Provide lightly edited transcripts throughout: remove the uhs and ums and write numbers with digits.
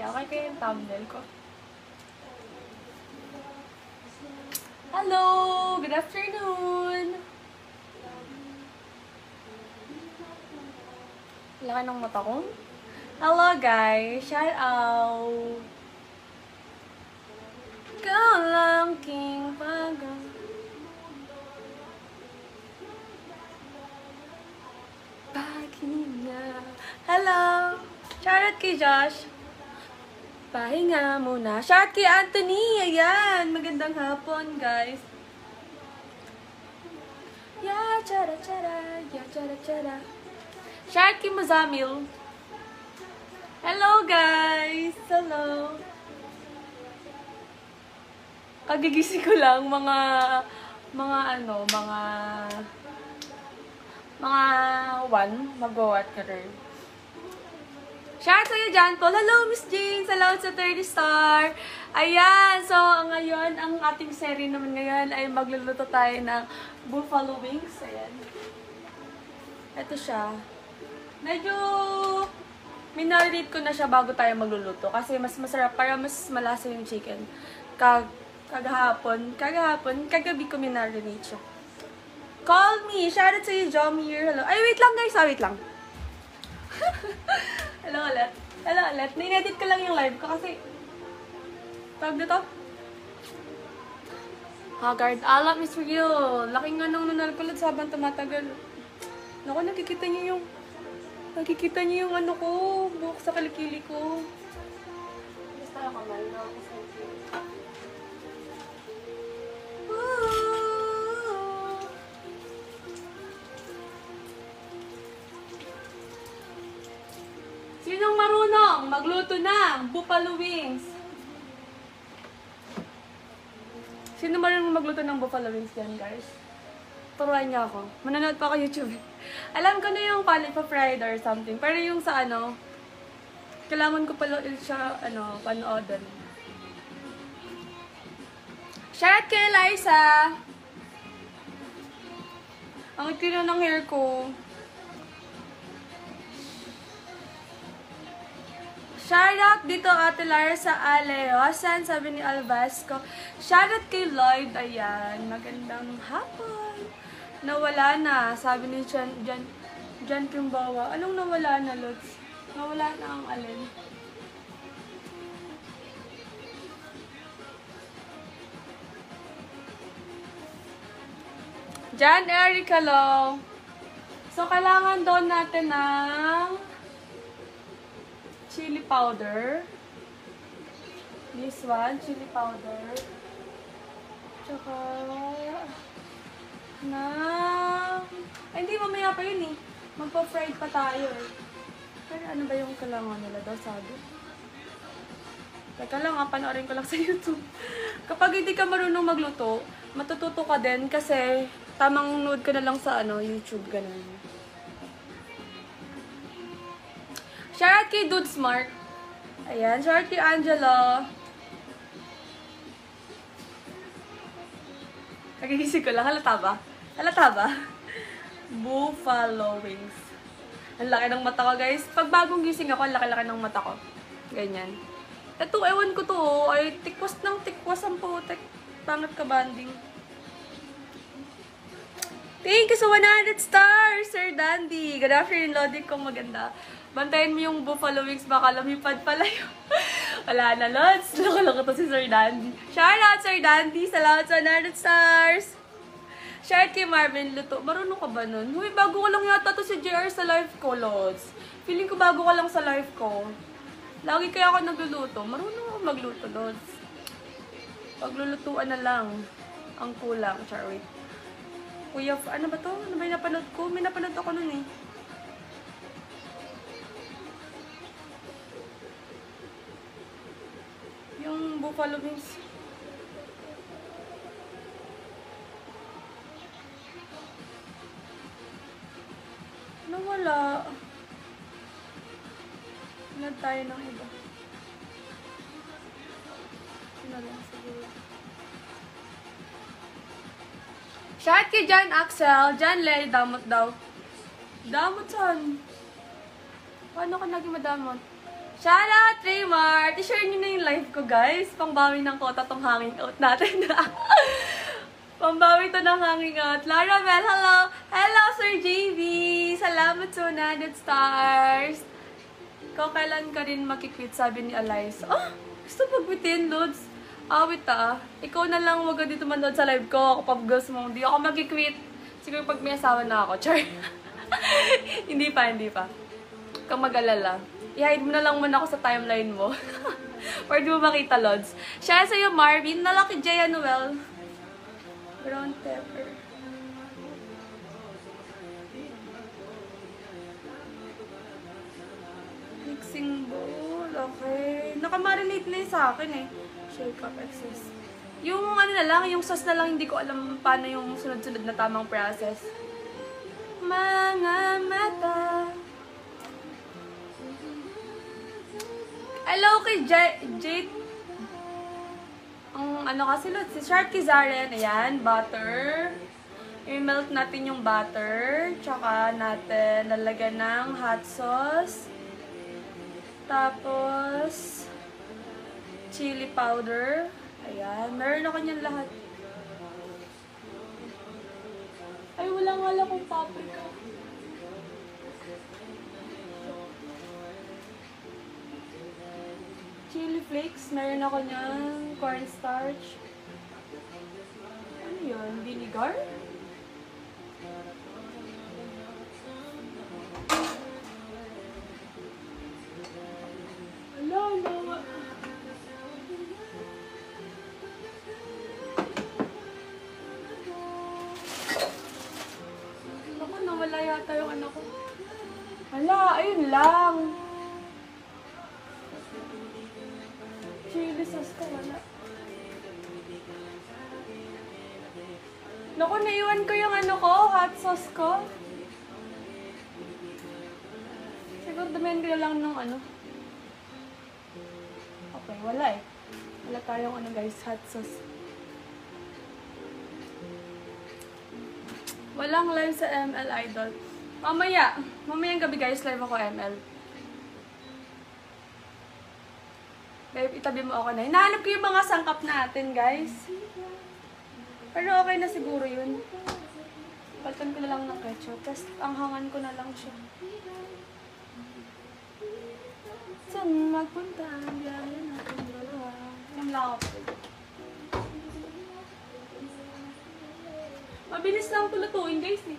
Okay kaya yung thumbnail ko. Hello! Good afternoon! Laki ng mata ko. Hello guys! Shout out! Ikaw lang king pagang paginga. Hello! Shout out kay Josh! Pahinga muna. Shout kay Anthony! Ayan! Magandang hapon, guys. Ya, chara, chara. Ya, chara, chara. Shout kay Mazamil. Hello, guys! Hello! Kagigising ko lang mga 1, mag-what ka rin. Shout sa'yo, John Paul. Hello, Miss Jane. Salamat sa 30 star. Ayan. So, ngayon, ang ating series naman ngayon ay magluluto tayo ng buffalo wings. Ayan. Ito siya. Medyo minarinate ko na siya bago tayo magluluto. Kasi mas masarap para mas malasa yung chicken. Kagabi ko minarinate siya. Call me. Shout out sa'yo, Jomir. Hello. Ay, wait lang guys. Wait lang. Hello ulit. Na-edit ko lang yung live ko kasi tawag na to. Haggard. Alap, Miss Rio. Laki nga nung nunalkulod sabang tumatagal. Naku, nakikita niyo yung ano ko. Buhok sa kalikili ko. Basta ako man. Sinong marunong magluto ng buffalo wings? Sino marunong magluto ng buffalo wings yan, guys? Turuan niyo ako. Mananood pa ako YouTube. Alam ko na yung paano pa-fried or something. Pero yung sa kailangan ko pala siya, panoodin. Shout kay Liza! Ang ikli ng hair ko. Shoutout dito Ate Lara sa Aleosan, sabi ni Albasco. Shoutout kay Lloyd, ayan. Magandang hapon. Nawala na, sabi ni Jan Kimbawa. Anong nawala na, Lods? Nawala na ang alin. Jan Eric, hello. So, kailangan doon natin ng chili powder. This one, chili powder. Tsaka ay, hindi, mamaya pa yun eh. Magpa-fried pa tayo eh. Pero ano ba yung kailangan nila daw, sabi? Teka lang, panoorin ko lang sa YouTube. Kapag hindi ka marunong magluto, matututo ka din kasi tamang nood ka na lang sa YouTube, ganun. Shoutout kay Dude Smart. Ayan, shoutout kay Angela. Kagigising ko lang. Halata ba? Buffalo wings. Ang laki ng mata ko, guys. Pag bagong gising ako, ang laki-laki ng mata ko. Ganyan. Ito, ewan ko to. Ay, tikwas ng tikwas ang putek. Pangat ka, banding. Thank you sa 100 stars, Sir Dandy. Good afternoon, Lodi kong maganda. Bantayin mo yung buffalo wings, baka lumipad pala yun. Wala na, Lods. Loko-loko to si Sir Dandy. Shout out, Sir Dandy. Salamat sa 100 stars. Shout kay Marvin Luto. Marunong ka ba nun? Huy, bago ko lang yata to si JR sa live ko, Lods. Feeling ko bago ka lang sa live ko. Lagi kaya ako nagluluto. Marunong ako magluto, Lods. Paglulutuan na lang ang kulang. Char, wait. Kuya, ano ba to? Ano ba yung napanood ko? May napanood ako nun eh. Yung buffalo wings. Nawala. Hinad tayo ng iba. Hinad lang siguro. Shout kay John Axel. John Lay, damot daw. Damot saan? Paano ka naging madamot? Shoutout, Raymar! I-share nyo na yung live ko, guys. Pangbawi ng kota tong hanging out natin. Pambawi to ng hanging out. Laramel, hello! Hello, Sir JV! Salamat sa 100 stars! Ikaw kailan ka rin makikwit, sabi ni Alice. Oh, gusto pagkwitin, Lods. Awit ikaw na lang wag ka dito manood sa live ko kapag gusto mo. Hindi ako makikwit. Siguro pag may asawa na ako. Char. Hindi pa. Kung mag-alala. I-hide mo na lang muna ako sa timeline mo. Or di mo makita, Lods. Share sa'yo, Marvin. Nalaki Jaya Noel. Brown pepper. Mixing bowl. Okay. Nakamarinate na yun sa akin eh. Shake up excess. Yung ano na lang, yung sauce na lang, hindi ko alam paano yung sunod-sunod na tamang process. Mga mata. Hello kay Jade. Ang ano kasi, si Shark Kizaren, ayan, butter. I-melt natin yung butter. Tsaka natin lalagyan ng hot sauce. Tapos, chili powder. Ayan, meron ako niyan lahat. Ay, wala akong paprika. Chili flakes, meron ako niyan. Cornstarch. Ano yun? Vinegar? Hello. Naku, nawala yata yung anak ko. Hala, ayun lang. Chili sauce ko, wala. Naku, naiwan ko yung ano ko, hot sauce ko. Siguro damihan ko lang ng ano. Okay, wala eh. Wala tayong ano guys, hot sauce. Walang live sa ML Idol. Mamayang gabi guys, live ako ML. Babe, itabi mo ako na. Hinahanap ko yung mga sangkap natin, guys. Pero okay na siguro yun. Palitan ko na lang ng ketchup. Tapos, anghangan ko na lang siya. Saan magpunta? Biyahe natin dalawa. Yung lang ako. Mabilis lang ito lutuin, guys, eh.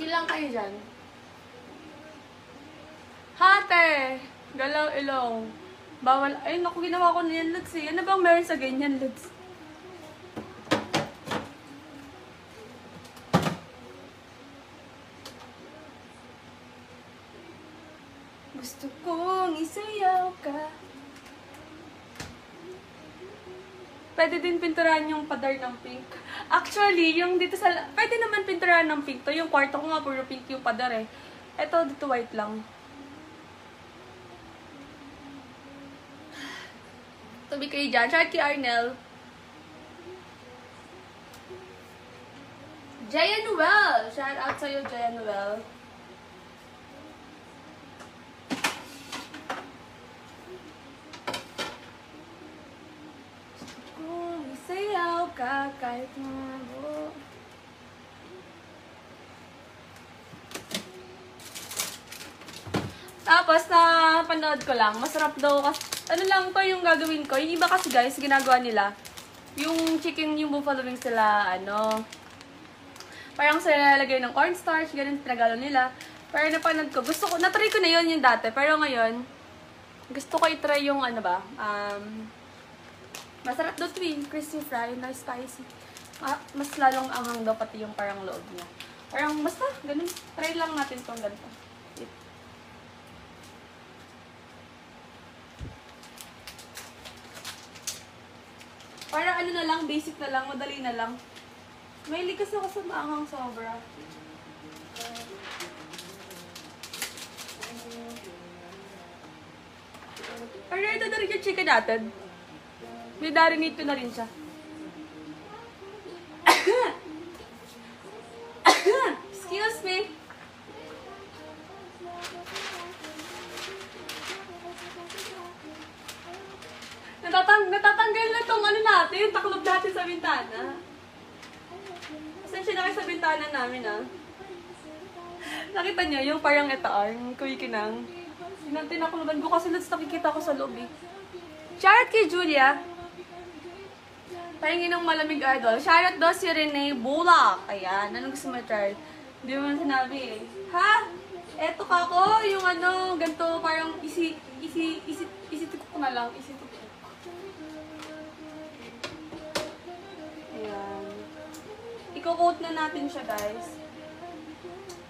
Lang kayo dyan. Hate! Galaw ilong. Bawal. Ay, naku, ginawa ko na yan, Lods, eh. Ano bang meron sa ganyan, Lods? Gusto kong isayaw ka. Pwede din pinturahan yung pader ng pink. Actually, yung dito sa... Pwede naman pinturahan ng pink to. Yung kwarto ko nga, puro pink yung pader eh. Ito, dito white lang. Tabi kayo dyan. Shout kay Arnel. Jaya Noel! Shout out sa'yo, Jaya Noel. Sayaw ka kahit mago. Tapos, napanood ko lang. Masarap daw kasi. Ano lang to yung gagawin ko. Yung iba kasi guys, ginagawa nila. Yung chicken, yung buffalo wings nila, ano. Parang sila nalagay ng cornstarch, ganun pinagalo nila. Pero napanood ko. Natry ko na yun yung dati. Pero ngayon, gusto ko i-try yung ano ba, masarap daw twin, crispy fry, na spicy. Mas lalong anghang daw pati yung parang loob niya. Parang basta, ganun. Try lang natin itong ganito. Parang ano na lang, basic na lang, madali na lang. May likas ako sa maanghang sobra. Pero ito na rin yung chicken natin. May marinate ko na rin siya. Excuse me. Natatanggal na tong ano natin, taklob natin sa bintana. Pasensya na kayo sa bintana namin, ah. Nakita niyo, yung parang ito, yung kuwikinang. Tinakloban ko kasi nakikita ko sa loob, eh. Shoutout kay Julia. Pahingin ng malamig idol. Shoutout daw si Renee Bulak. Ayan, anong gusto mo, Charles? Hindi mo man sinabi, eh. Ha? Eto ka ko, yung ano, ganito, parang isitukok ko na lang, isitukok. Ayan. Iko-quote na natin siya, guys.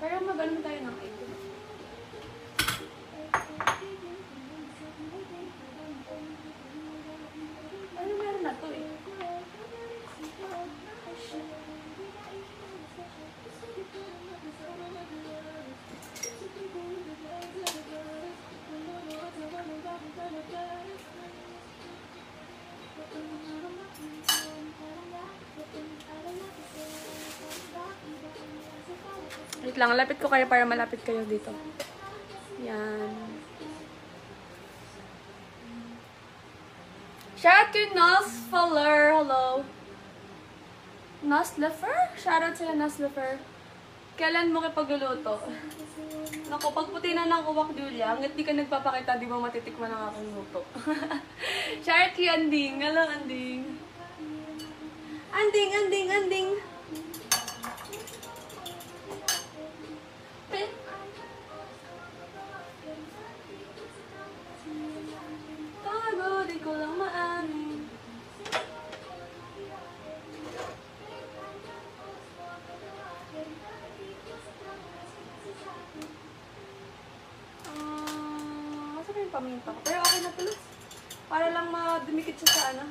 Pero mag-ano tayo ng ito. Ano meron na to, eh? Wait lang, lapit ko kayo para malapit kayo dito. Yan. Shoutout kay Nos Faller. Hello. Nos Lefer? Shoutout sa'yo, Nos Lefer. Kailan mo kapagluluto? Naku, pag puti na ng uwak, Julia, hanggat di ka nagpapakita, di mo matitikman ang aking luto. Shoutout kay Anding. Hello, Anding. Anding, Anding, Anding. Tago, di ko lang maamin. Masarap yung paminta ko. Pero okay na tulos. Para lang madumikit siya sa ano.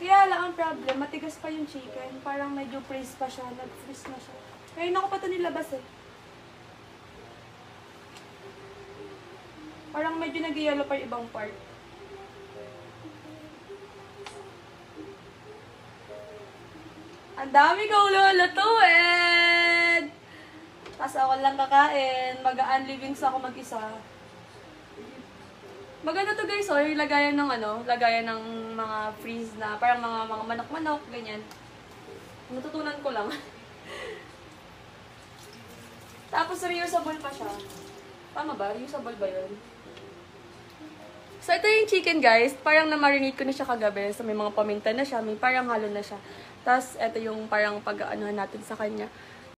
Kaya lang ang problem, matigas pa yung chicken. Parang medyo freeze pa siya. Nag-freeze na siya. Kaya na ko pa ito nilabas eh. Parang medyo nag-yellow pa yung ibang part. Ang dami kong lulutuin! Tapos ako lang kakain. Mag-aan livings ako mag-isa. Maganda to guys, oh. Yung lagayan ng ano, lagayan ng mga freeze na, parang mga manok-manok, ganyan. Natutunan ko lang. Tapos reusable pa siya. Tama ba? Reusable ba yun? So, ito yung chicken, guys. Parang na-marinate ko na siya kagabi. So, may mga paminta na siya. May parang halo na siya. Tapos, ito yung parang pag-aanohan natin sa kanya.